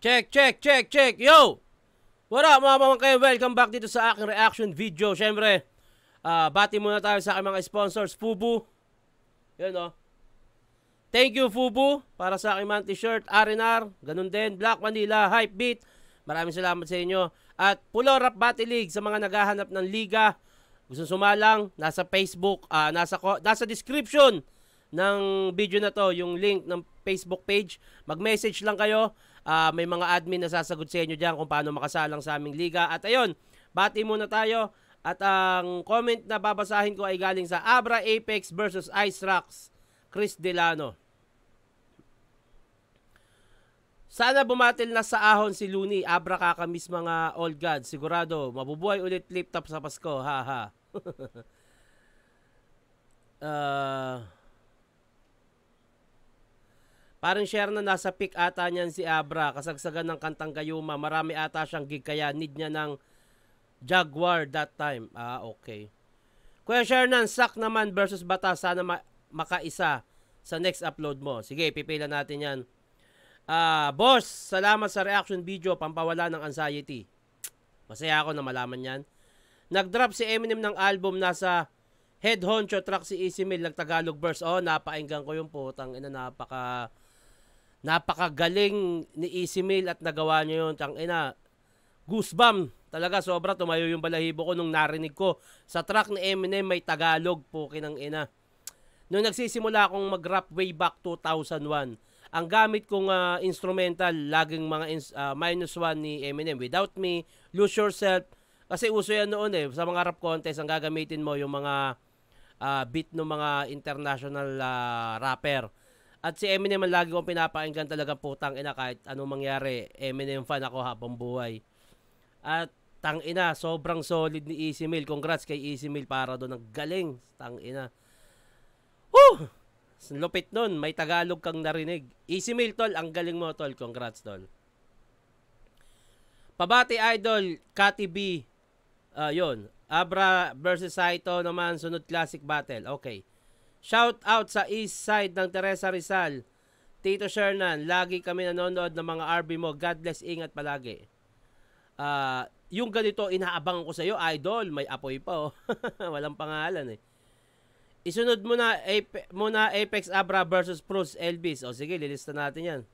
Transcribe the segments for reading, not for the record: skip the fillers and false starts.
Check, check, check, check. Yo! What up mga mamangkay? Welcome back dito sa aking reaction video. Siyempre, bati muna tayo sa aking mga sponsors. Fubu. Yun o. Thank you Fubu para sa aking man t-shirt. R&R. Ganun din. Black Manila. Hypebeat. Maraming salamat sa inyo. At Pulo Rap Battle League sa mga naghahanap ng liga. Gusto sumalang. Nasa Facebook. Nasa description ng video na to. Yung link ng Facebook page. Mag-message lang kayo. May mga admin na sasagot sa inyo dyan kung paano makasalang sa aming liga. At ayun, bati muna tayo. At ang comment na babasahin ko ay galing sa Abra Apex versus Ice Rocks, Chris Delano. Sana bumatil na sa ahon si Looney. Abra kakamiss mga old gods. Sigurado, mabubuhay ulit flip top sa Pasko. Haha. Parang share na nasa pick ata niyan si Abra. Kasagsagan ng kantang Gayuma. Marami ata siyang gig kaya need niya ng Jaguar that time. Okay. Kuya Shernan, Sak naman versus Bata. Sana makaisa sa next upload mo. Sige, pipila natin yan. Boss, salamat sa reaction video. Pampawala ng anxiety. Masaya ako na malaman yan. Nag-drop si Eminem ng album. Nasa Head Honcho track si Easy Mill. Nag-Tagalog verse. Napainggan ko yung putang ina. Napakagaling ni Easy Mill at nagawa niyo yun. Tangina, goosebump. Talaga, sobra tumayo yung balahibo ko nung narinig ko. Sa track ni Eminem may Tagalog po, kinang ina. Nung nagsisimula akong mag-rap way back 2001, ang gamit kong instrumental, laging mga -1 ni Eminem. Without Me, Lose Yourself. Kasi uso yan noon sa mga rap contest, ang gagamitin mo yung mga beat ng mga international rapper. At si Eminem ang lagi kong pinapakinggan, talaga putang ina kahit anong mangyari. Eminem fan ako habang buhay. At tang ina, sobrang solid ni Easy Mill. Congrats kay Easy Mill para doon. Naggaling. Tang ina. Woo! Lupit nun. May Tagalog kang narinig. Easy Mill, tol. Ang galing mo, tol. Congrats, tol. Pabati Idol, Kati B. Yun. Abra versus Saito naman. Sunod classic battle. Okay. Shout out sa east side ng Teresa Rizal. Tito Shernan, lagi kami nanonood ng mga RB mo. God bless, ingat palagi. Yung ganito, inaabangan ko sa iyo, Idol. May apoy pa, oh. Walang pangalan, eh. Isunod muna Apex Abra versus Pros Elvis. O sige, lilista natin yan.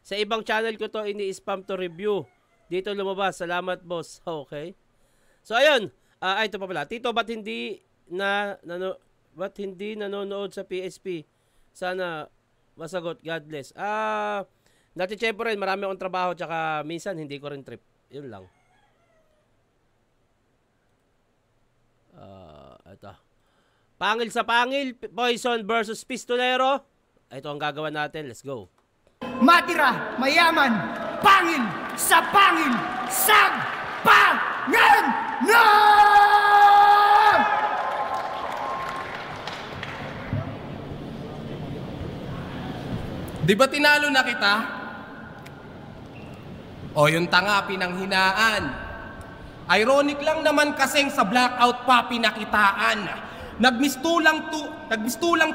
Sa ibang channel ko to, ini-spam to review. Dito lumabas. Salamat, boss. Okay. So, ayun. Ito pa pala. Tito, ba't hindi nanonood sa PSP? Sana masagot. God bless. Nati-check rin. Marami akong trabaho tsaka minsan hindi ko rin trip. Yun lang. Ito. Pangil sa pangil. Poison versus Pistolero. Ito ang gagawin natin. Let's go. Matira, mayaman, pangil sa pangil, sagpangan na! Di ba tinalo na kita? O yung tanga pinanghinaan. Ironic lang naman kasing sa blackout pa pinakitaan. Nagmistulang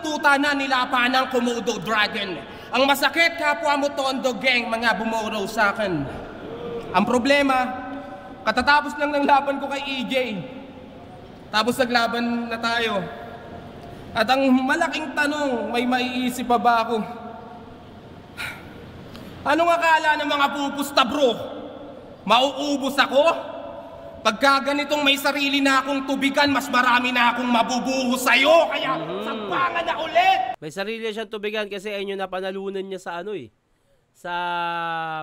tuta na nilapa ng Komodo Dragon. Ang masakit kapwa mo Tondo Gang, mga bumoro sa akin. Ang problema, katatapos lang ng laban ko kay EJ. Tapos naglaban na tayo. At ang malaking tanong, may maiisip pa ba ako? Anong akala ng mga pupusta, bro? Mauubos ako? Pagka ganitong may sarili na akong tubigan, mas marami na akong mabubuho sa'yo. Kaya sagpangan na ulit! May sarili siyang tubigan kasi ayun yung napanalunan niya sa sa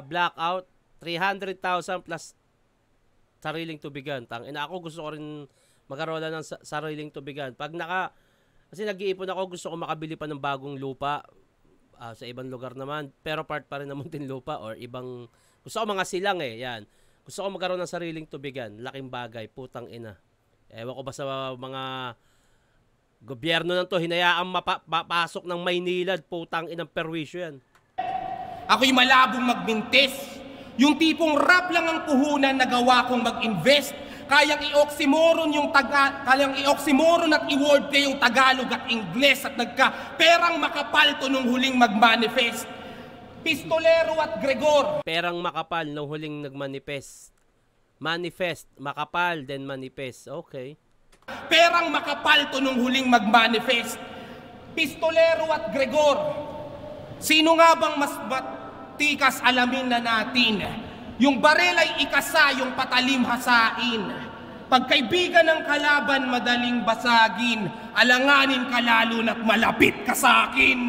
blackout. 300,000 plus sariling tubigan. Tangina, ako gusto ko rin magkaroon ng sariling tubigan. Kasi nag-iipon ako, gusto ko makabili pa ng bagong lupa. Sa ibang lugar naman. Pero part pa rin ng Muntinlupa or ibang... Gusto ko mga silang yan. Gusto ko magkaroon ng sariling tubigan. Laking bagay. Putang ina. Ewan ko ba sa mga gobyerno ng to, hinayaang mapasok ng Maynila. Putang inang perwisyo yan. Ako'y malabong magbintis. Yung tipong rap lang ang puhunan na gawa kong mag-invest. Kayang i-oxymoron at i-word yung Tagalog at Ingles at nagka-perang makapal to nung huling mag-manifest. Pistolero at Gregor. Perang makapal nung huling nagmanifest. Manifest, makapal, then manifest. Okay. Perang makapal to nung huling magmanifest. Pistolero at Gregor. Sino nga bang mas tikas alamin na natin? Yung barel ay ikasa, yung patalim hasain. Pagkaibigan ng kalaban, madaling basagin. Alanganin ka lalo na't malapit ka sa akin.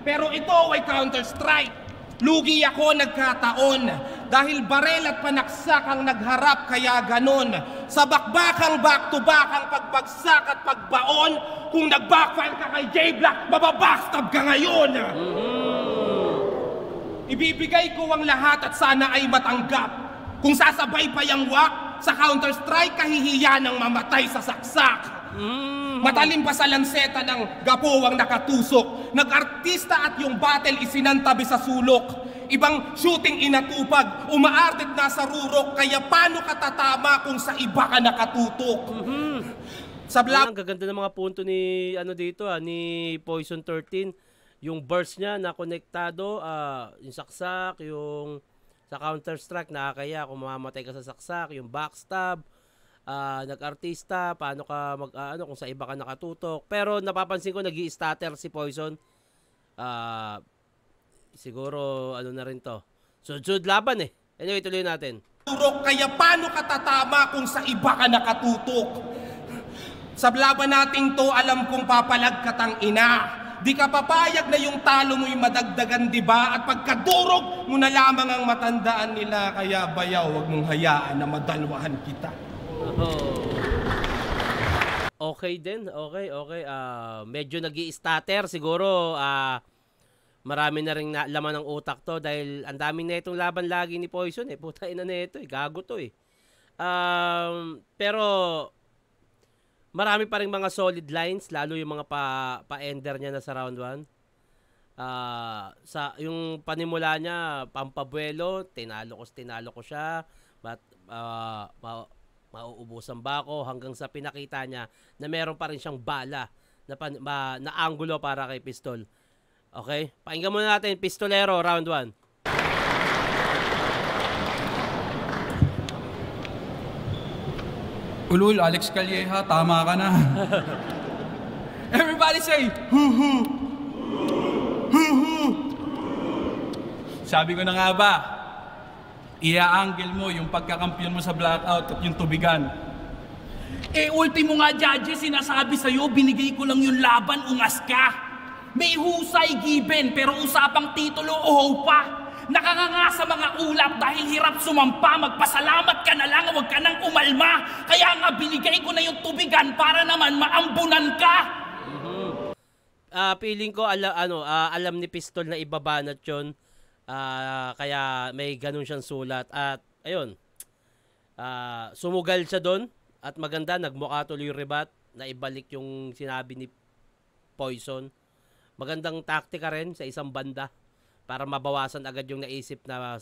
Pero ito ay counter-strike. Lugi ako nagkataon. Dahil barel at panaksak ang nagharap, kaya ganon. Sa bakbakang back-to-back ang pagbagsak at pagbaon. Kung nag-backfire ka kay J-Black, mababackstab ka ngayon. Ibibigay ko ang lahat at sana ay matanggap. Kung sasabay pa yung wak, sa counter-strike, kahihiya ng mamatay sa saksak. Matalim pa sa lanseta ng gapowang nakatusok. Nag-artista at yung battle isinantabi sa sulok. Ibang shooting inatupag, umaartit na sa rurok. Kaya paano ka tatama kung sa iba ka nakatutok? Sa Ang gaganda ng mga punto ni dito ni Poison 13. Yung burst niya na konektado, yung saksak, yung sa Counter-Strike, nakakaya kung mamamatay ka sa saksak, yung backstab, nag-artista, paano ka kung sa iba ka nakatutok. Pero napapansin ko, nag-i-stutter si Poison. Siguro, na rin to. Sud laban eh. Anyway, tuloy natin. Kaya paano ka tatama kung sa iba ka nakatutok? Sa laban nating to, alam kong papalag ka tang ina. Di ka papayag na yung talo mo'y madagdagan, di ba? At pagkadurog mo na lamang ang matandaan nila. Kaya bayaw, wag mong hayaan na madalwahan kita. Okay din. Okay. Medyo nag-i-stutter. Siguro, marami na rin laman ng utak to. Dahil ang daming na itong laban lagi ni Poison. Putain na ito. Gago to eh. Pero marami pa rin mga solid lines, lalo yung mga pa-ender niya na sa round 1. Yung panimula niya, pampabuelo, tinalo ko siya, but mauubusan ba ako hanggang sa pinakita niya na meron pa rin siyang bala na angulo para kay Pistol. Okay? Pakinggan muna natin, Pistolero, round 1. Ulul, Alex Calleja, tama ka na. Everybody say, Sabi ko na nga ba, ia-angle mo yung pagkakampiyon mo sa blackout at yung tubigan. Ultimo nga, judges, sinasabi sa'yo, binigay ko lang yung laban, ungas ka. May husay given, pero usapang titulo, uho pa. Nakanganga sa mga ulap dahil hirap sumampa. Magpasalamat ka na lang, huwag ka nang umalma. Kaya nga binigay ko na yung tubigan para naman maambunan ka. Feeling ko alam ni Pistol na ibabanat yun. Kaya may ganun siyang sulat. At ayun, sumugal siya doon. At maganda, nagmukha tuloy yung rebat na ibalik yung sinabi ni Poison. Magandang taktika rin sa isang banda para mabawasan agad yung naisip na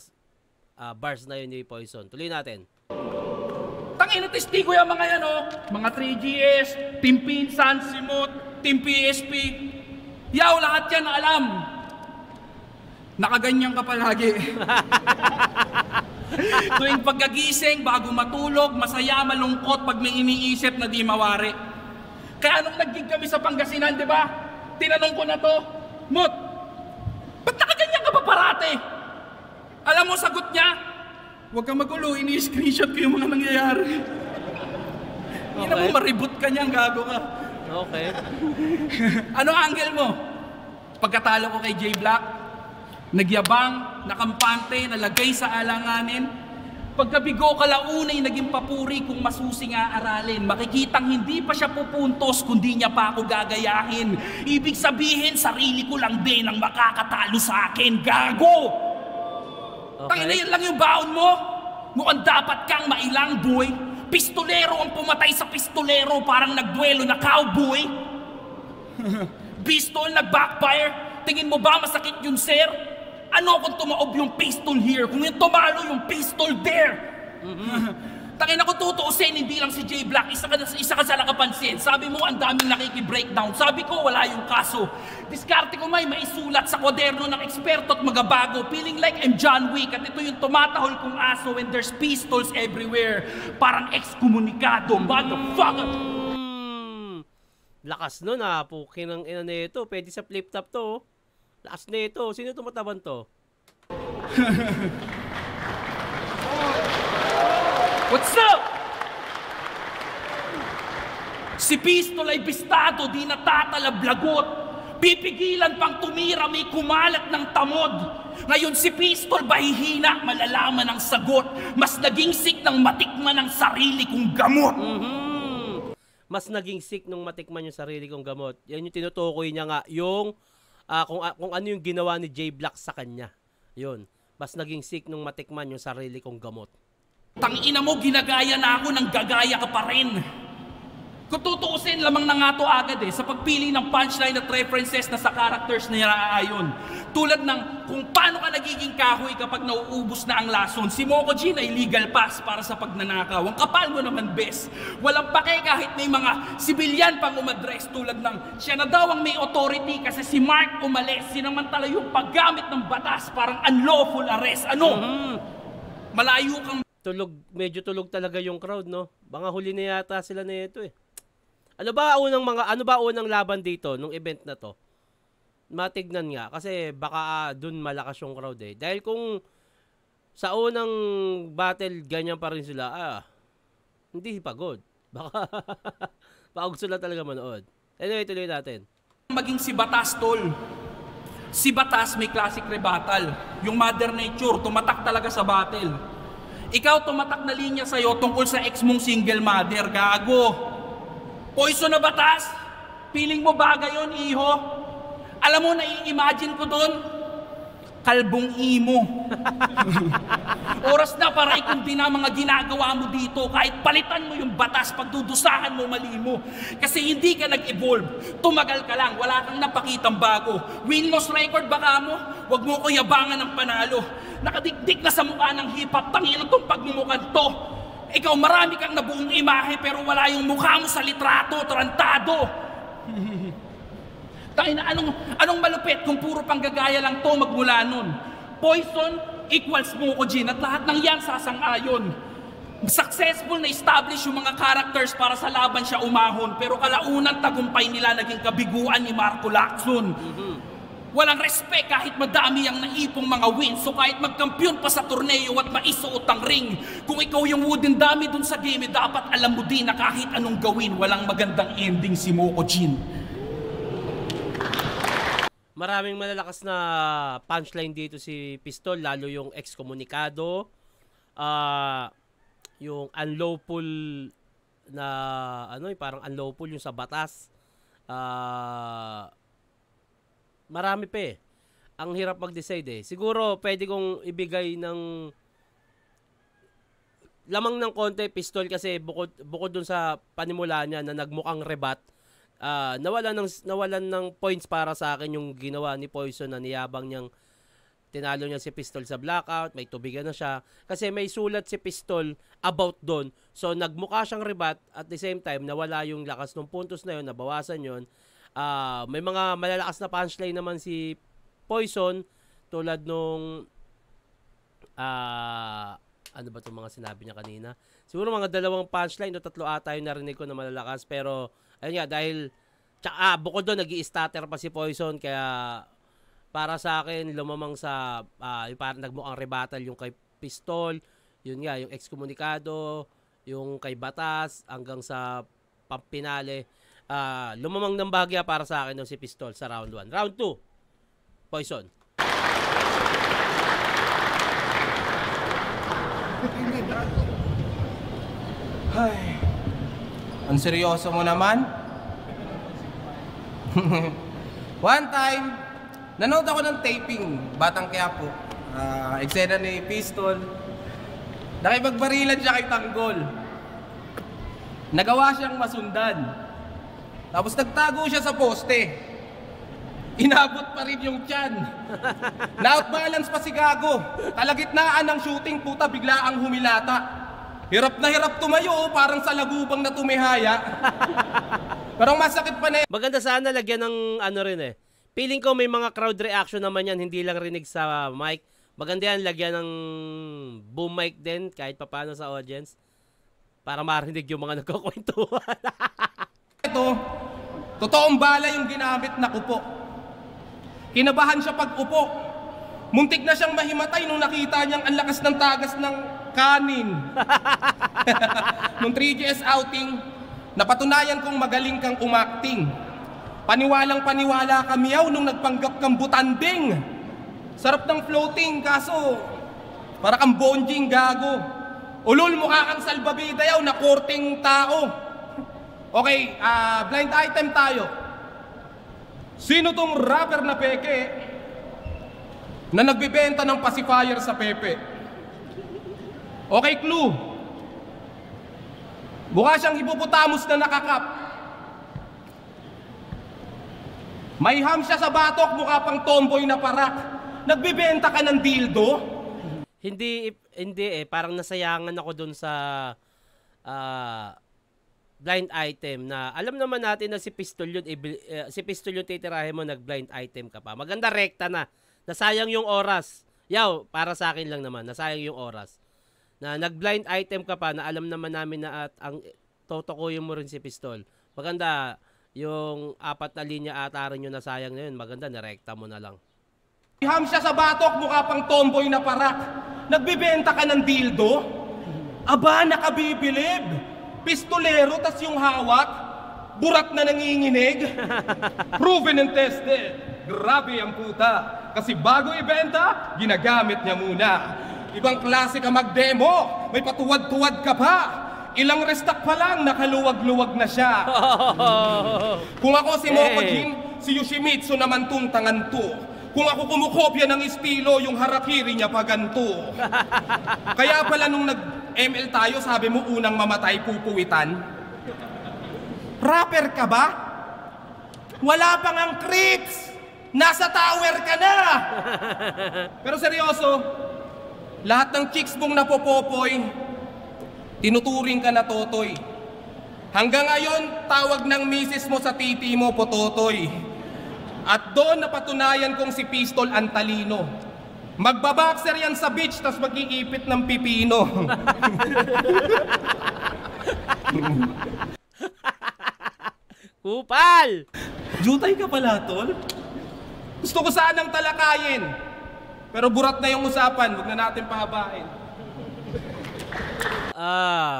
bars na yun ni Poison. Tuloy natin. Tangina, testigo yung mga yan, mga 3GS, Team Pinsan, Simot, Team PSP. Yaw, lahat yan alam. Nakaganyan ka palagi. Tuwing pagkagising, bago matulog, masaya, malungkot pag may iniisip na di mawari. Kaya nung nag-gig kami sa Pangasinan, di ba? Tinanong ko na to, Mot, ba't nakaganyan ka pa parate? Alam mo, sagot niya, Huwag kang magulo, ini-screenshot ko yung mga nangyayari. Hindi na mo maribot ka niyan, gago ka. Okay. Ano angle mo? Pagkatalo ko kay J-Black, nagyabang, nakampante, nalagay sa alanganin. Pagkabigo kalaunay, naging papuri kung masusi nga aralin. Makikitang hindi pa siya pupuntos, kundi niya pa ako gagayahin. Ibig sabihin, sarili ko lang din ang makakatalo sa akin. Gago! Okay. Tangina, yan lang yung baon mo? Mukhang dapat kang mailang, boy. Pistolero ang pumatay sa pistolero, parang nagduelo na cowboy. Pistol, nag-backfire. Tingin mo ba masakit yun, sir? Ano kung tumaob yung pistol here? Kung yung tumalo yung pistol there? Tangin ako tutuusin, hindi lang si J Black, isa ka sa nakapansin. Sabi mo, ang daming nakiki-breakdown. Sabi ko, wala yung kaso. Diskarte ko may maisulat sa kwaderno ng eksperto at magabago. Feeling like I'm John Wick at ito yung tumatahol kong aso when there's pistols everywhere. Parang ex-komunikado, motherfucker! Lakas nun ha, pukin ng ina nito. Pwede sa flip top to. Lakas nito. Sino tumataban to? What's up? Si Pistol ay bistado, di natatalablagot. Pipigilan pang tumira, may kumalat ng tamod. Ngayon si Pistol bahihina, malalaman ang sagot. Mas naging sick ng matikman ang sarili kong gamot. Mas naging sick nung matikman yung sarili kong gamot. Yan yung tinutukoy niya nga, yung kung ano yung ginawa ni J Black sa kanya. Yun. Mas naging sick nung matikman yung sarili kong gamot. Tangina mo, ginagaya na ako nang gagaya ka pa rin. Kung tutuusin, lamang na nga to agad sa pagpili ng punchline at references na sa characters na naaayon. Tulad ng kung paano ka nagiging kahoy kapag nauubos na ang lason. Si Moko Jin ay legal pass para sa pagnanakaw. Ang kapal mo naman, bes. Walang pake kahit may mga sibilyan pang umadres tulad ng siya na daw ang may authority kasi si Mark umalis. Sinamantala yung paggamit ng batas parang unlawful arrest. Ano? Malayo kang Medyo tulog talaga yung crowd, no? Baka huli na yata sila na ito Ano ba unang laban dito nung event na to? Matignan nga kasi baka dun malakas yung crowd Dahil kung sa unang battle ganyan pa rin sila, hindi pagod. Baka gusto lang talaga manood. Anyway, tuloy natin. Maging si Batas, tol. Si Batas may classic rebuttal. Yung Mother Nature, tumatak talaga sa battle. Ikaw tumatak na linya sa'yo tungkol sa ex mong single mother, gago. Poison na Batas? Feeling mo bagay yun, iho? Alam mo, nai-imagine ko doon, kalbong imo. Oras na para ikumpina mga ginagawa mo dito. Kahit palitan mo yung batas, pagdudusahan mo, mali mo. Kasi hindi ka nag-evolve. Tumagal ka lang, wala kang napakitang bago. Win-loss record baka mo? Huwag mo ko yabangan ng panalo. Nakadikdik na sa mukha ng hip-hop, tangina tong pagmumukan to. Ikaw marami kang nabuong imahe pero wala yung mukha mo sa litrato, tarantado. Tangina, anong malupit kung puro panggagaya lang to magmula nun? Poison equals Moko Jin at lahat ng yan sasang-ayon. Successful na establish yung mga characters para sa laban siya umahon pero kalaunan tagumpay nila naging kabiguan ni Marco Lacson. Walang respect kahit madami ang naipong mga wins. So kahit magkampiyon pa sa torneo at maisuot ang ring, kung ikaw yung wooden dummy dun sa game, dapat alam mo din na kahit anong gawin, walang magandang ending si Moko Jin. Maraming malalakas na punchline dito si Pistol, lalo yung ex-komunikado, yung unlawful na, parang unlawful yung sa batas. Marami pa Ang hirap mag-decide Siguro pwede kong ibigay ng lamang ng konti Pistol kasi bukod dun sa panimula niya na nagmukhang rebat, nawalan ng points para sa akin yung ginawa ni Poison na niyabang niyang tinalo niya si Pistol sa blackout, may tubigan na siya. Kasi may sulat si Pistol about doon. So nagmukha siyang rebat at the same time nawala yung lakas ng puntos na yun, nabawasan yun. May mga malalakas na punchline naman si Poison tulad nung ano ba itong mga sinabi niya kanina? Siguro mga 2 punchline o 3 ata yung narinig ko na malalakas pero ayun nga dahil bukod doon nag-i-stutter pa si Poison kaya para sa akin lumamang sa yung parang nagmukhang rebuttal yung kay Pistol, yun nga yung ex-komunikado, yung kay Batas hanggang sa pampinale. Lumamang ng bahagya para sa akin si Pistol sa round 1. Round 2, Poison. Ay, ang seryoso mo naman. One time, nanood ako ng taping, Batang Quiapo. Eksena ni Pistol. Nakipagbarilan siya kay Tanggol. Nagawa siyang masundan. Tapos nagtago siya sa poste. Inabot pa rin yung tiyan. Na-outbalance pa si Gago. Kalagitnaan ng shooting, puta, bigla ang humilata. Hirap na hirap tumayo, parang sa lagubang na tumihaya. Parang masakit pa na Maganda sana lagyan ng ano rin eh. Feeling ko may mga crowd reaction naman yan, hindi lang rinig sa mic. Maganda yan, lagyan ng boom mic din, kahit papaano sa audience. Para marinig yung mga nagkukwentuhan. Ito, totoong bala yung ginamit na kupo. Kinabahan siya pag upo. Muntik na siyang mahimatay nung nakita niyang ang lakas ng tagas ng kanin. Nung 3GS outing, napatunayan kong magaling kang umakting. Paniwalang paniwala kami yaw nung nagpanggap kang butanding. Sarap ng floating, kaso para kang bonjing gago. Ulol, mukha kang salbabida yaw na korting tao. Okay, blind item tayo. Sino tong rapper na peke na nagbibenta ng pacifier sa Pepe? Okay, clue. Mukha siyang hippopotamus na nakakap. May ham siya sa batok, mukha pang tomboy na parak. Nagbibenta ka ng dildo? Hindi eh, parang nasayangan ako dun sa blind item na alam naman natin na si Pistol yun, si Pistol yung titirahin mo, nag-blind item ka pa. Maganda, rekta na. Nasayang yung oras. Yaw, para sa akin lang naman, nasayang yung oras. Na nag-blind item ka pa, na alam naman namin na at ang totokuyin mo rin si Pistol. Maganda, yung 4 na linya ata rin yung nasayang na yun. Maganda, nirekta mo na lang. Ham siya sa batok, mukha pang tomboy na parak. Nagbibenta ka ng dildo? Aba, nakabibilib. Pistolero, tas yung hawak, burak na nanginginig. Proven and tested. Grabe ang puta. Kasi bago ibenta, ginagamit niya muna. Ibang klase ka mag-demo. May patuwad-tuwad ka pa. Ilang restock pa lang, nakaluwag-luwag na siya. Kung ako si Mokojin, si Yoshimitsu naman tong tanganto. Kung ako kumukopya ng estilo, yung harakiri niya pa ganto. Kaya pala nung nag-ML tayo, sabi mo unang mamatay pupuwitan. Rapper ka ba? Wala pang ang creeps! Nasa tower ka na! Pero seryoso, lahat ng chicks mong napopopoy, tinuturing ka na totoy. Hanggang ngayon, tawag ng misis mo sa titi mo, pototoy. At doon napatunayan kong si Pistol ang talino. Magbaboxer yan sa beach, tas mag-iipit ng pipino. Kupal! Jutay ka pala, tol? Gusto ko sanang talakayin. Pero burat na yung usapan, huwag na natin pahabain.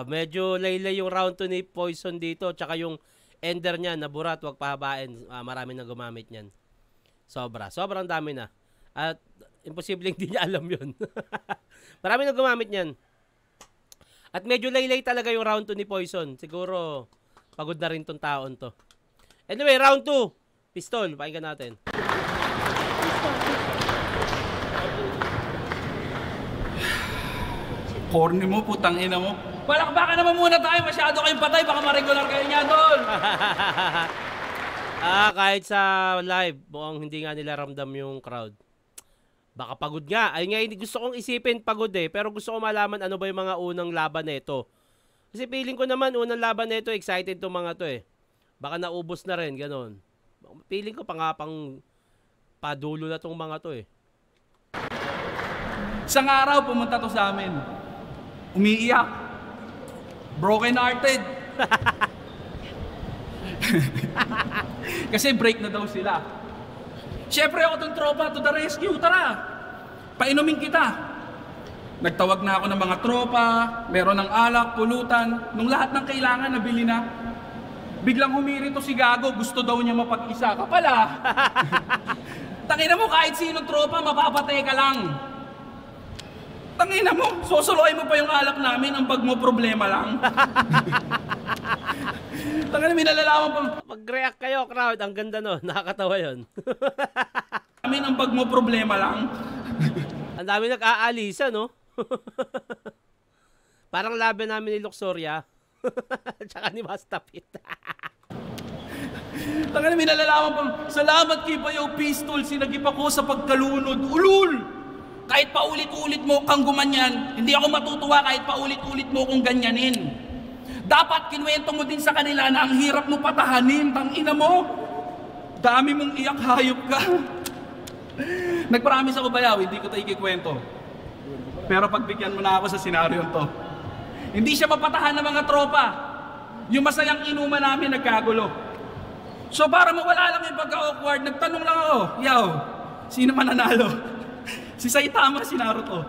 Medyo laylay yung round 2 ni Poison dito, tsaka yung ender niya na burat, wag pahabain. Marami na gumamit niyan. Sobrang dami na. At imposibleng hindi niya alam yun. Marami na gumamit niyan. At medyo laylay talaga yung round 2 ni Poison. Siguro pagod na rin tong taon to. Anyway, round 2. Pistol, pakinggan natin. Corny mo, putang ina mo. Palakbakan naman muna tayo, masyado kayong patay, baka ma-regular kayo niya doon. Kahit sa live, mukhang hindi nga nila ramdam yung crowd. Baka pagod nga. Ay nga, hindi gusto kong isipin pagod eh, pero gusto ko malaman ano ba yung mga unang laban nito. Kasi feeling ko naman, unang laban nito, excited tong mga to eh. Baka naubos na rin, ganon. Feeling ko pang padulo na tong mga to eh. Isang araw, pumunta to sa amin. Umiiyak. Broken hearted. Kasi break na daw sila. Siyempre ako tong tropa, to the rescue, tara. Painumin kita. Nagtawag na ako ng mga tropa, meron ng alak, pulutan, nung lahat ng kailangan nabili na. Biglang humiri to si Gago, gusto daw niya mapag-isa ka pala. Tangina mo, kahit sinong tropa, mapapatay ka lang. Tangina mo, susuluin mo pa yung alak namin, ang bag mo problema lang. Tangina, may nalalaman pa. Mag-react kayo, crowd. Ang ganda no, nakakatawa yun. Amin, ang bag mo problema lang. Ang dami nag-aalisa, no? Parang laban namin ni Luxoria. Tsaka ni Mastapit. Tangina, may nalalaman pa. Salamat kay Bayaw Pistol, sinagip ako sa pagkalunod. Ulul! Kahit paulit-ulit mo kang gumanyan, hindi ako matutuwa kahit paulit-ulit mo kung ganyanin. Dapat kinuwento mo din sa kanila na ang hirap mo patahanin, tangina mo. Dami mong iyak, hayop ka. Nagpromise ako bayaw, hindi ko tayo ikikwento. Pero pagbigyan mo na ako sa senaryo to. Hindi siya mapatahan ng mga tropa. Yung masayang inuman namin nagkagulo. So para mawala lang yung pagka-awkward, nagtanong lang ako, yaw, sino mananalo? Si Saitama, si Naruto.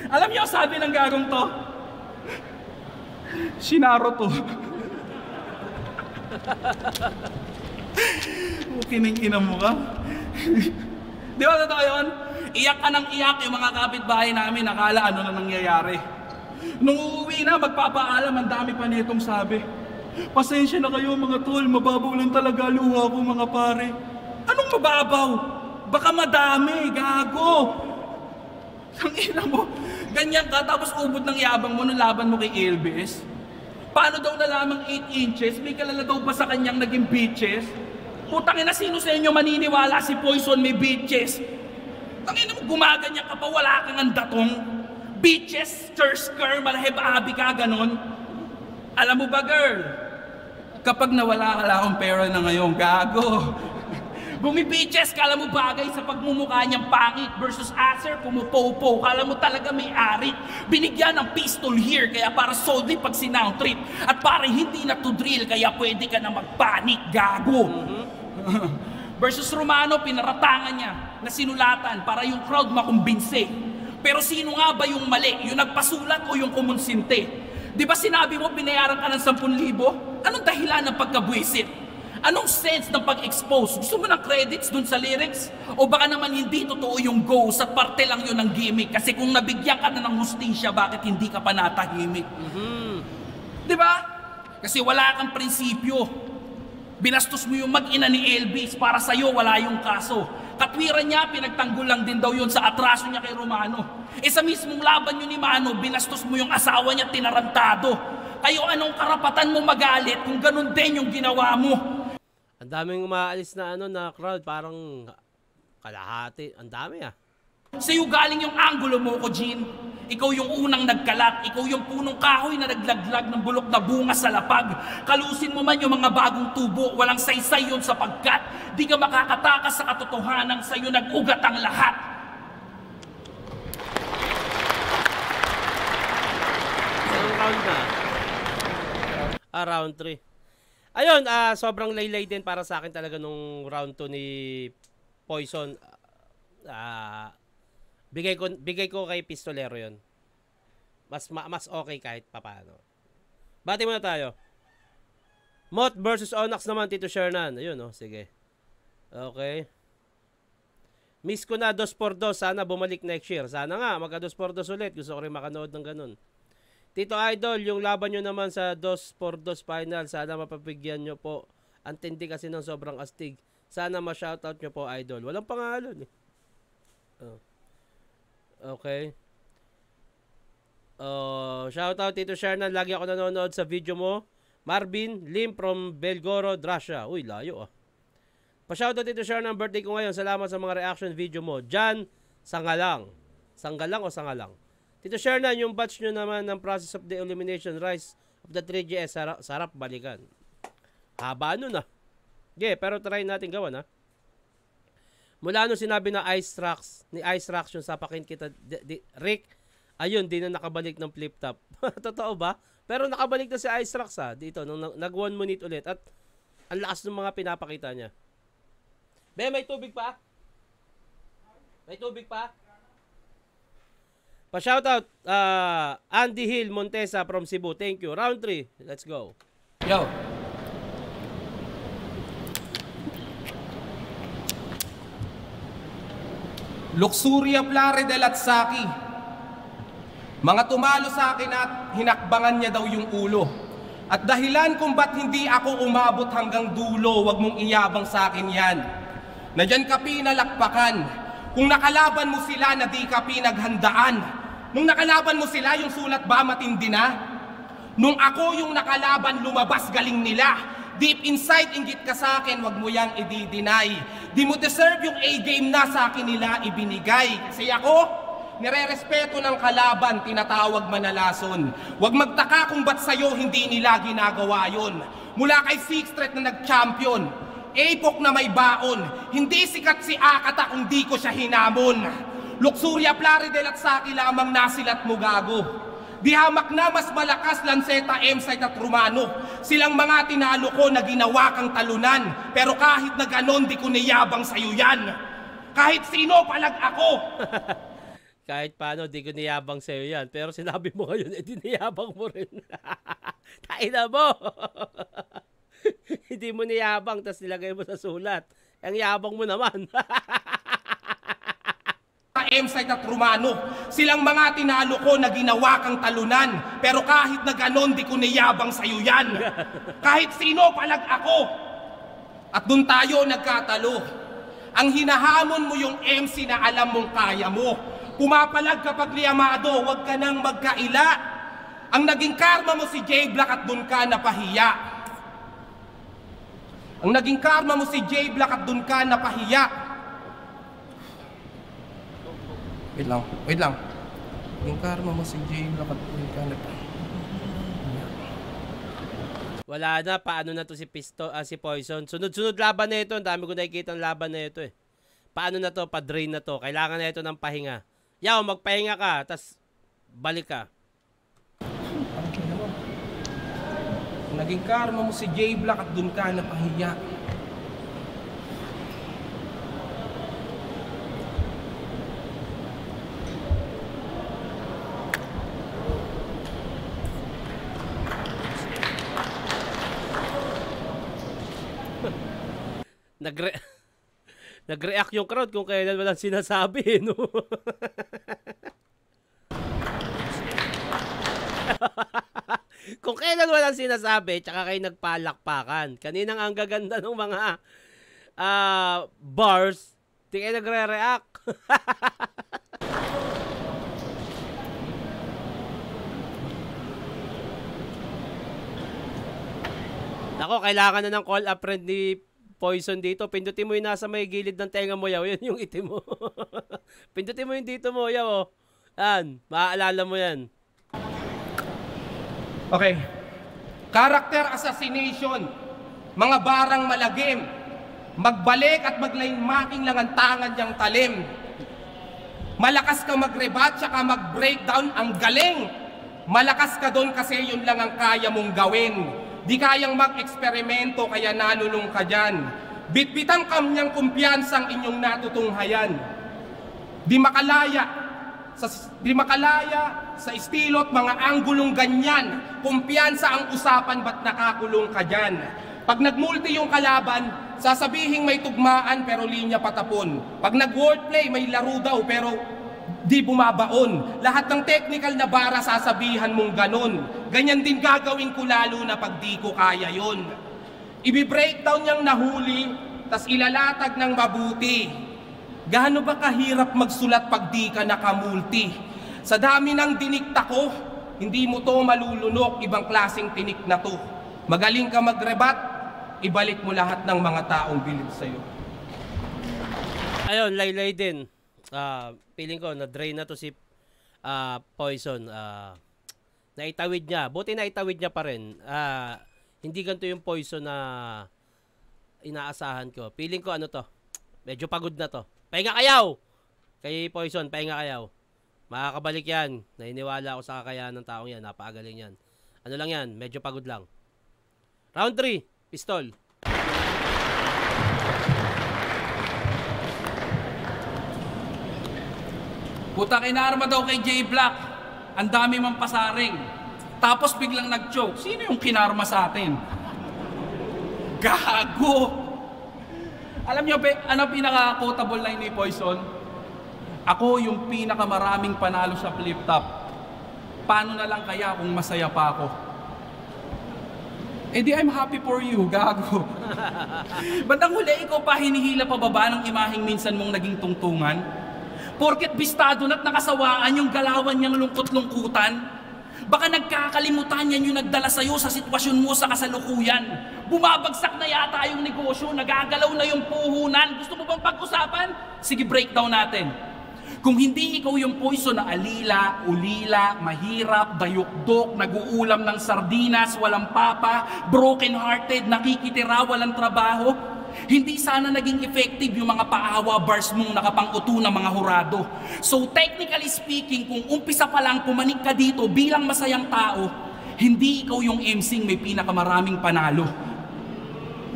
Alam niyo sabi ng gagong to? Si Naruto. Kining-ina mo ka? Di ba totoo yun? Iyak ka ng iyak yung mga kapitbahay namin, nakala ano na nangyayari. Nung uuwi na, magpapaalam, ang dami pa nitong sabi. Pasensya na kayo mga tol, mababaw lang talaga luha ko mga pare. Anong mababaw? Baka madami, gago. Ang ina mo, ganyan ka, tapos ubod ng yabang mo nung laban mo kay Elvis. Paano daw na lamang 8 inches? May kalala daw ba sa kanyang naging bitches? Putang ina, sino sa inyo maniniwala si Poison may bitches? Tangina mo, gumaganyan ka pa, wala kang andatong. Bitches, stir-skir, malahib abi ka, ganon. Alam mo ba, girl? Kapag nawala ka lang akong pera na ngayon, gago. Bumibitches, kala mo bagay sa pagmumukha niyang pangit versus aser, pumupopo, kala mo talaga may arit. Binigyan ng pistol here, kaya para soldi pag sinound trip. At para hindi na to drill, kaya pwede ka na magpanik, gago. Versus Romano, pinaratangan niya na sinulatan para yung crowd makumbinse. Pero sino nga ba yung mali? Yung nagpasulat o yung kumunsinte? Di ba sinabi mo binayaran ka ng 10,000? Anong dahilan ng pagkabwisit? Anong sense ng pag-expose? Gusto mo ng credits dun sa lyrics? O baka naman hindi totoo yung ghost at parte lang yun ng gimmick? Kasi kung nabigyan ka na ng hustisya, bakit hindi ka pa natahimik? Di ba? Kasi wala kang prinsipyo. Binastos mo yung mag-ina ni Elvis, para sa'yo wala yung kaso. Katwiran niya, pinagtanggol lang din daw yun sa atraso niya kay Romano. E sa mismong laban yun ni Mano, binastos mo yung asawa niya tinarantado. Kayo anong karapatan mo magalit kung ganun din yung ginawa mo? Ang daming umaalis na na crowd, parang kalahati. Ang dami Sa'yo galing yung angulo mo ko, Jean. Ikaw yung unang nagkalat. Ikaw yung punong kahoy na naglaglag ng bulok na bunga sa lapag. Kalusin mo man yung mga bagong tubo. Walang saysay yun sapagkat di ka makakatakas sa katotohanan. Sa'yo nag-ugat ang lahat. Anong round na? Round 3. Ayun, sobrang laylay din para sa akin talaga nung round 2 ni Poison. Bigay ko kay Pistolero yon. Mas okay kahit papaano. Bati muna tayo. Mot versus Onyx naman, Tito Shernan. Ayun, sige. Okay. Miss ko na 2x2. Sana bumalik next year. Sana nga, magka 2x2 ulit. Gusto ko rin makanood ng ganun. Tito Idol, yung laban nyo naman sa 2x2 final, sana mapapigyan nyo po. Antindi kasi ng sobrang astig. Sana ma-shoutout nyo po, Idol. Walang pangalan Okay. Shoutout Tito Shernan, lagi ako nanonood sa video mo. Marvin Lim from Belgorod, Russia. Uy, layo Pa-shoutout Tito Shernan, birthday ko ngayon. Salamat sa mga reaction video mo. Jan Sangalang. Sanggalang o Sangalang? Tito Shernan, yung batch nyo naman ng process of the elimination, Rise of the 3GS, sarap balikan. Haba nun pero try natin gawan Mula nung sinabi na Ice Rocks yung sapakin kita, Rick, ayun, di na nakabalik ng flip top. Totoo ba? Pero nakabalik na si Ice Rocks dito, nung nag 1 minute ulit, at ang lakas ng mga pinapakita niya. May tubig pa? May tubig pa? Pa-shoutout, Andy Hill Montesa from Cebu. Thank you. Round 3. Let's go. Yo. Luxuria Plare de Latsaki. Mga tumalo sa akin at hinakbangan niya daw yung ulo. At dahilan kung ba't hindi ako umabot hanggang dulo, wag mong iyabang sa akin yan. Na dyan ka pinalakpakan. Kung nakalaban mo sila na di ka pinaghandaan. Nung nakalaban mo sila, yung sulat ba matindi na? Nung ako yung nakalaban, lumabas galing nila. Deep inside, inggit ka sa akin, wag mo yang i-deny. Di mo deserve yung A-game na sa akin nila ibinigay. Kasi ako, nire-respeto ng kalaban, tinatawag manalason. Huwag magtaka kung ba't sa'yo hindi nila ginagawa yun. Mula kay Sixth Threat na nag-champion, Apok na may baon, hindi sikat si Akata kung di ko siya hinamon. Luxuria Plaridel at Saki lamang nasilat mo gago. Di hamak na mas malakas Lanceta, M-Site at Romano. Silang mga tinalo ko na ginawa kang talunan. Pero kahit na ganon, di ko niyabang sa'yo yan. Kahit sino palag ako. Kahit paano, di ko niyabang sa'yo yan. Pero sinabi mo ngayon, di niyabang mo rin. Taina mo! Hindi mo niyabang, tas nilagay mo sa sulat. Ang yabang mo naman. M-Site at Romano, silang mga tinalo ko na ginawa kang talunan. Pero kahit na ganon, di ko niyabang sa'yo yan. Kahit sino palag ako. At dun tayo nagkatalo. Ang hinahamon mo yung MC na alam mong kaya mo. Pumapalag kapag liyamado, huwag ka nang magkaila. Ang naging karma mo si J Black at dun ka napahiya. Ang naging karma mo si J Black at dun ka napahiya. Wait lang. Naging karma mo si J Black at dun ka napahiya. Wala na, paano na to si si Poison. Sunod-sunod laban na ito. Ang dami ko nakikita ng laban na ito eh. Paano na to? Pa-drain na to. Kailangan na ito ng pahinga. Yaw, magpahinga ka, tas balik ka. Naging karma mo si J Black at dun ka napahiya. Nag-react yung crowd kung kailan walang sinasabi, no? Kung kailan walang sinasabi, tsaka kayo nagpalakpakan. Kaninang ang gaganda ng mga bars, di kayo nagre-react. Ako, kailangan na ng call up friend ni Poison dito. Pindutin mo yung nasa may gilid ng tenga mo, yaw. Yan yung itim mo. Pindutin mo yung dito mo, yaw. Oh. Yan. Maaalala mo yan. Okay. Character assassination. Mga barang malagim. Magbalik at maglain-making lang ang tangan niyang talim. Malakas ka mag-rebat tsaka mag-breakdown, ang galing. Malakas ka doon kasi yun lang ang kaya mong gawin. Di kayang mag-eksperimento kaya nalulung ka dyan. Bitbitang kamnyang kumpiyansang inyong natutunghayan. Di makalaya sa estilo at mga anggulong ganyan. Kumpiyansa ang usapan, ba't nakakulong ka dyan? Pag nagmulti yung kalaban, sasabihing may tugmaan pero linya patapon. Pag nag-wordplay, may laro daw pero di bumabaon. Lahat ng technical na bara sasabihan mong ganon. Ganyan din gagawin ko lalo na pag di ko kaya yon. Ibi-breakdown niyang nahuli, tas ilalatag ng mabuti. Gaano ba kahirap magsulat pag di ka nakamulti? Sa dami ng dinikta ko, hindi mo to malulunok, ibang klaseng tinik na to. Magaling ka magrebat, ibalik mo lahat ng mga taong bilib sa'yo. Ayun, laylay din. Feeling ko, na-drain na to si Poison. Naitawid niya. Buti naitawid niya pa rin. Hindi ganito yung Poison na inaasahan ko. Feeling ko ano to. Medyo pagod na to. Pahinga kayaw! Kay Poison, pahinga kayaw. Makakabalik yan. Nainiwala ako sa kakayahan ng taong yan. Napakagaling yan. Ano lang yan, medyo pagod lang. Round 3, pistol. Puta, kinarma daw kay J Black. Ang dami mang pasaring. Tapos biglang nag-choke. Sino yung kinarma sa atin? Gago! Alam nyo, ano pinaka-quotable line ni Poison? Ako yung pinakamaraming panalo sa flip top. Paano na lang kaya kung masaya pa ako? Eh di I'm happy for you, gago. Bandang huli, ikaw pa hinihila pababa ng imaheng minsan mong naging tungtungan? Porket bistado na't nakasawaan yung galawan niyang lungkot-lungkutan? Baka nagkakalimutan yan yung nagdala sa'yo sa sitwasyon mo sa kasalukuyan. Bumabagsak na yata yung negosyo, nagagalaw na yung puhunan. Gusto mo bang pag-usapan? Sige, breakdown natin. Kung hindi ikaw yung poison na alila, ulila, mahirap, dayukdok, nag-uulam ng sardinas, walang papa, broken-hearted, nakikitira, walang trabaho, hindi sana naging effective yung mga paawa bars mong nakapang-uto ng mga hurado. So technically speaking, kung umpisa pa lang pumanik ka dito bilang masayang tao, hindi ikaw yung MCing may pinakamaraming panalo.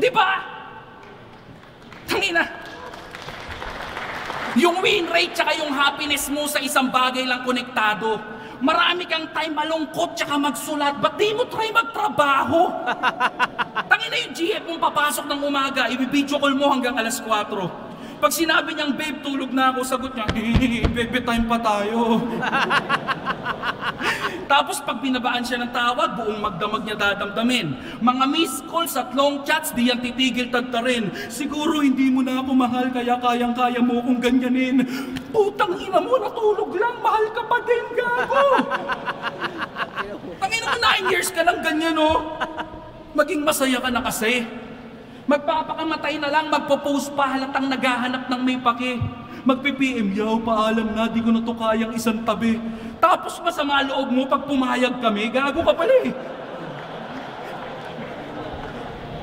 Di ba? Tangina. Yung win rate tsaka yung happiness mo sa isang bagay lang konektado. Marami kang time malungkot tsaka magsulat. Ba't di mo try magtrabaho? Tangina yung GF mong papasok ng umaga, ibibidyo call mo hanggang alas 4. Pag sinabi niyang, babe, tulog na ako, sagot niya, baby, time pa tayo. Tapos pag binabaan siya ng tawag, buong magdamag niya dadamdamin. Mga missed calls at long chats, di yan titigil tagtarin. Siguro hindi mo na ako mahal, kaya kayang-kaya mo kung ganyanin. Putang ina mo, natulog lang, mahal ka pa din, gago. Tangina mo, 9 years ka lang ganyan, no? Maging masaya ka na kasi. Magpapakamatay na lang, magpo-post pa halatang naghahanap ng may pake. Magpi-PM, yaw, paalam na, di ko na to kayang isang tabi. Tapos masama loob mo pag pumayag kami, gago ka pala eh.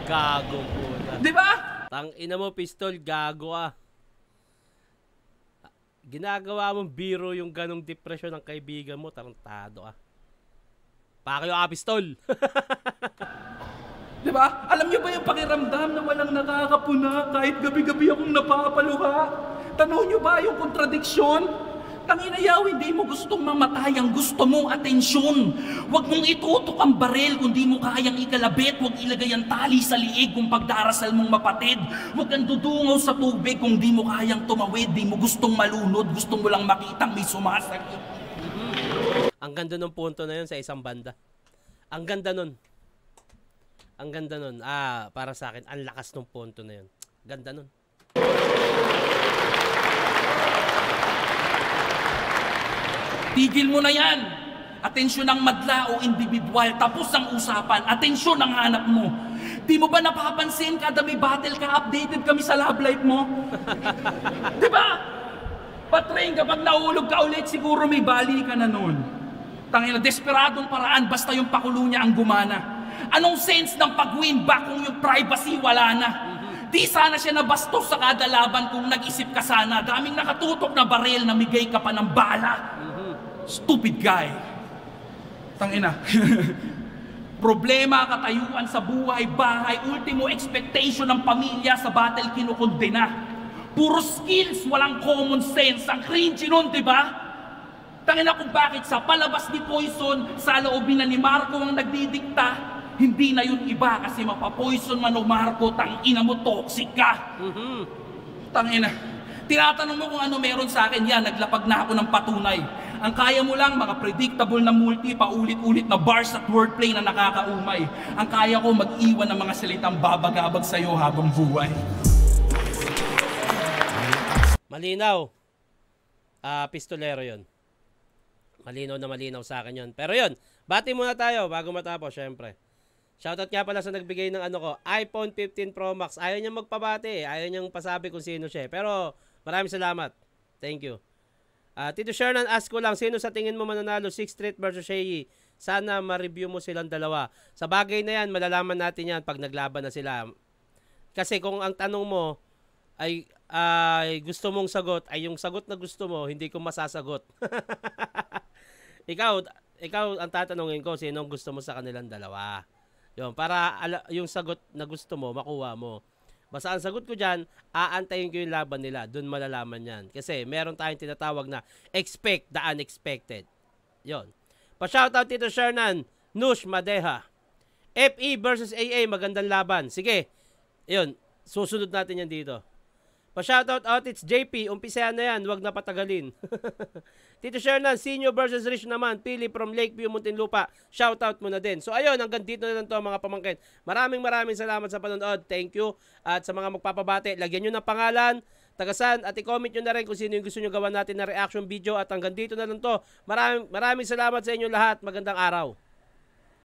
Gago po. Di ba? Tangina mo, pistol, gago ah. Ginagawa mong biro yung ganong depresyon ng kaibigan mo, tarantado ah. Pakyo ka, pistol. Diba? Alam niyo ba yung pakiramdam na walang nakakapuna kahit gabi-gabi akong napapaluha? Tanaw niyo ba yung kontradiksyon? Tangina yaw, hindi mo gustong mamatay, ang gusto mong atensyon. Huwag mong itutok ang barel kung di mo kayang ikalabit. Huwag ilagay ang tali sa liig kung pagdarasal mong mapatid. Huwag kang dudungaw sa tubig kung di mo kayang tumawid. Di mo gustong malunod, gusto mo lang makitang may sumasakit. Ang ganda ng punto na yun sa isang banda. Ang ganda nun. Ang ganda nun. Para sa akin, ang lakas ng punto na yun. Ganda nun. Tigil mo na yan. Atensyon ng madla o individual. Tapos ang usapan. Atensyon ang hanap mo. Di mo ba napapansin kada may battle ka, updated kami sa love life mo? Di ba? Patrain kapag nahulog ka ulit, siguro may bali ka na nun. Tangina, desperadong paraan basta yung pakulo niya ang gumana. Anong sense ng pag-win back kung yung privacy wala na? Di sana siya nabastos sa kada laban kung nag-isip ka sana. Daming nakatutok na baril na migay ka pa ng bala. Stupid guy. Tangina. Problema, katayuan sa buhay, bahay, ultimo expectation ng pamilya sa battle kinukondena. Puro skills, walang common sense. Ang cringy nun, di ba? Tangina kung bakit sa palabas ni Poison, sa loobin na ni Marco ang nagdidikta. Hindi na yun iba kasi mapapoison man o Marco, tangina mo, toxic ka. Tangina. Tinatanong mo kung ano meron sa akin, yan, naglapag na ako ng patunay. Ang kaya mo lang, mga predictable na multi, paulit-ulit na bars at wordplay na nakakaumay. Ang kaya ko mag-iwan ng mga salitang babagabag sa'yo habang buhay. Malinaw. Pistolero yon. Malinaw na malinaw sa akin yon. Pero yon, bati muna tayo bago matapos, syempre. Shoutout nga pala sa nagbigay ng iPhone 15 Pro Max. Ayaw niyang magpabati, ayaw niyang pasabi kung sino siya. Pero maraming salamat. Thank you. Tito Shernan, ask ko lang, sino sa tingin mo mananalo 6th Street versus Shea? Sana ma-review mo silang dalawa. Sa bagay na yan, malalaman natin yan pag naglaban na sila. Kasi kung ang tanong mo ay gusto mong sagot, ay yung sagot na gusto mo, hindi ko masasagot. Ikaw ang tatanungin ko, sinong gusto mo sa kanilang dalawa? Yun, para yung sagot na gusto mo, makuha mo. Basta ang sagot ko dyan, aantayin ko yung laban nila. Doon malalaman yan. Kasi meron tayong tinatawag na expect the unexpected. Yun. Pa-shoutout Tito Shernan, Nush Madeha. FE versus AA, magandang laban. Sige. Yun, susunod natin yan dito. Pa-shoutout out, it's JP. Umpisahan na yan, huwag na patagalin. Tito Shernan, Senior versus Rich naman. Pili from Lakeview, Muntinlupa. Shoutout mo na din. So ayun, hanggang dito na lang to mga pamangkin. Maraming salamat sa panonood. Thank you. At sa mga magpapabati, lagyan nyo ng pangalan, tagasan at i-comment nyo na rin kung sino yung gusto nyo gawan natin na reaction video at hanggang dito na lang to. Maraming salamat sa inyo lahat. Magandang araw.